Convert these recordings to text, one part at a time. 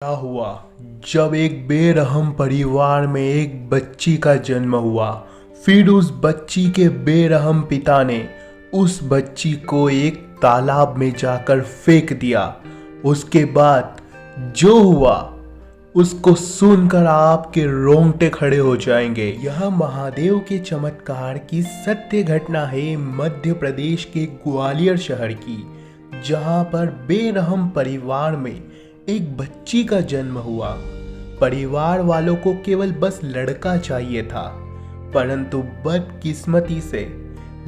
क्या हुआ जब एक बेरहम परिवार में एक बच्ची का जन्म हुआ। फिर उस बच्ची के बेरहम पिता ने उस बच्ची को एक तालाब में जाकर फेंक दिया। उसके बाद जो हुआ उसको सुनकर आपके रोंगटे खड़े हो जाएंगे। यह महादेव के चमत्कार की सत्य घटना है मध्य प्रदेश के ग्वालियर शहर की, जहां पर बेरहम परिवार में एक बच्ची का जन्म हुआ। परिवार वालों को केवल बस लड़का चाहिए था, परंतु बदकिस्मती से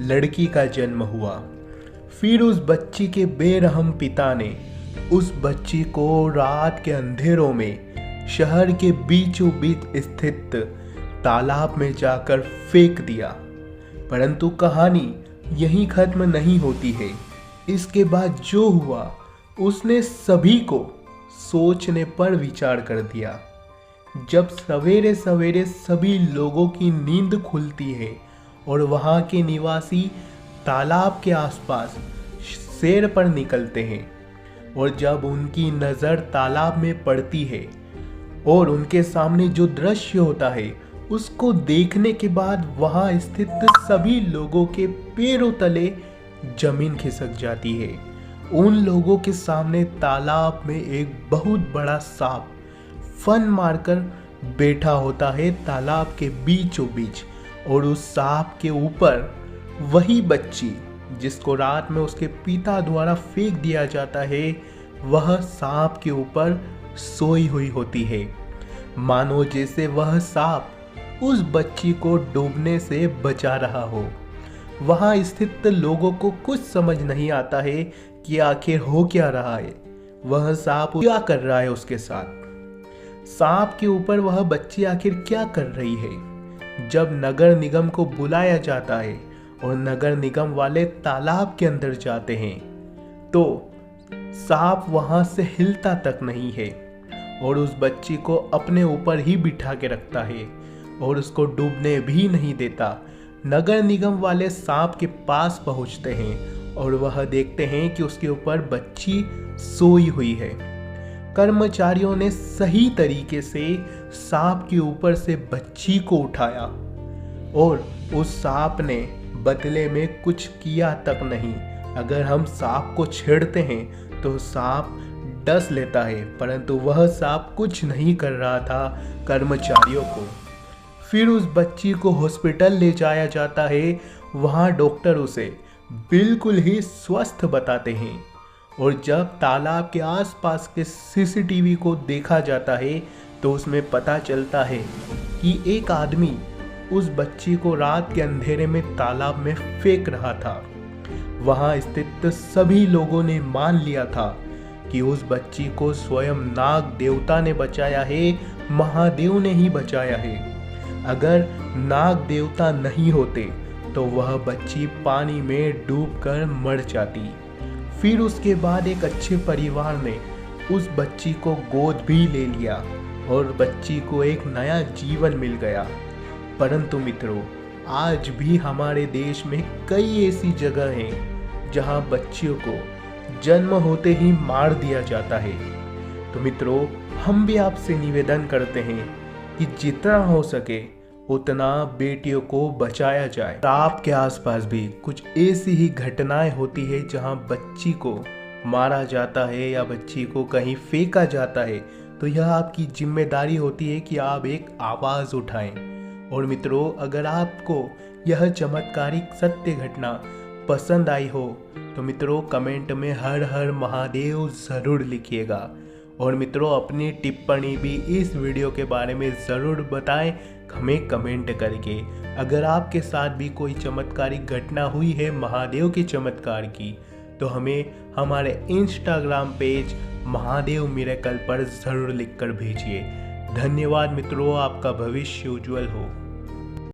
लड़की का जन्म हुआ। फिर उस बच्ची के बेरहम पिता ने उस बच्ची को रात के अंधेरों में शहर के बीचों बीच स्थित तालाब में जाकर फेंक दिया। परंतु कहानी यहीं खत्म नहीं होती है। इसके बाद जो हुआ उसने सभी को सोचने पर विचार कर दिया। जब सवेरे सवेरे सभी लोगों की नींद खुलती है और वहां के निवासी तालाब के आसपास सैर पर निकलते हैं, और जब उनकी नज़र तालाब में पड़ती है और उनके सामने जो दृश्य होता है उसको देखने के बाद वहां स्थित सभी लोगों के पैरों तले जमीन खिसक जाती है। उन लोगों के सामने तालाब में एक बहुत बड़ा सांप फन मारकर बैठा होता है तालाब के बीचों बीच, और उस सांप के ऊपर वही बच्ची जिसको रात में उसके पिता द्वारा फेंक दिया जाता है, वह सांप के ऊपर सोई हुई होती है। मानो जैसे वह सांप उस बच्ची को डूबने से बचा रहा हो। वहां स्थित लोगों को कुछ समझ नहीं आता है कि आखिर हो क्या रहा है, वह सांप क्या कर रहा है उसके साथ। सांप के ऊपर वह बच्ची आखिर क्या कर रही है। जब नगर निगम को बुलाया जाता है और नगर निगम वाले तालाब के अंदर जाते हैं तो सांप वहां से हिलता तक नहीं है और उस बच्ची को अपने ऊपर ही बिठा के रखता है और उसको डूबने भी नहीं देता। नगर निगम वाले सांप के पास पहुंचते हैं और वह देखते हैं कि उसके ऊपर बच्ची सोई हुई है। कर्मचारियों ने सही तरीके से सांप के ऊपर से बच्ची को उठाया और उस सांप ने बदले में कुछ किया तक नहीं। अगर हम सांप को छेड़ते हैं तो सांप डस लेता है, परंतु वह सांप कुछ नहीं कर रहा था कर्मचारियों को। फिर उस बच्ची को हॉस्पिटल ले जाया जाता है। वहाँ डॉक्टर उसे बिल्कुल ही स्वस्थ बताते हैं, और जब तालाब के आसपास के सीसीटीवी को देखा जाता है तो उसमें पता चलता है कि एक आदमी उस बच्ची को रात के अंधेरे में तालाब में फेंक रहा था। वहाँ स्थित सभी लोगों ने मान लिया था कि उस बच्ची को स्वयं नाग देवता ने बचाया है, महादेव ने ही बचाया है। अगर नाग देवता नहीं होते तो वह बच्ची पानी में डूबकर मर जाती। फिर उसके बाद एक अच्छे परिवार ने उस बच्ची को गोद भी ले लिया और बच्ची को एक नया जीवन मिल गया। परंतु मित्रों, आज भी हमारे देश में कई ऐसी जगह हैं जहां बच्चियों को जन्म होते ही मार दिया जाता है। तो मित्रों, हम भी आपसे निवेदन करते हैं कि जितना हो सके उतना बेटियों को बचाया जाए। आपके आसपास भी कुछ ऐसी ही घटनाएं होती है जहां बच्ची को मारा जाता है या बच्ची को कहीं फेंका जाता है, तो यह आपकी जिम्मेदारी होती है कि आप एक आवाज़ उठाएं। और मित्रों, अगर आपको यह चमत्कारिक सत्य घटना पसंद आई हो तो मित्रों कमेंट में हर हर महादेव ज़रूर लिखिएगा। और मित्रों, अपनी टिप्पणी भी इस वीडियो के बारे में ज़रूर बताएं हमें कमेंट करके। अगर आपके साथ भी कोई चमत्कारिक घटना हुई है महादेव के चमत्कार की तो हमें हमारे इंस्टाग्राम पेज महादेव मिरेकल पर ज़रूर लिखकर भेजिए। धन्यवाद मित्रों, आपका भविष्य उज्जवल हो।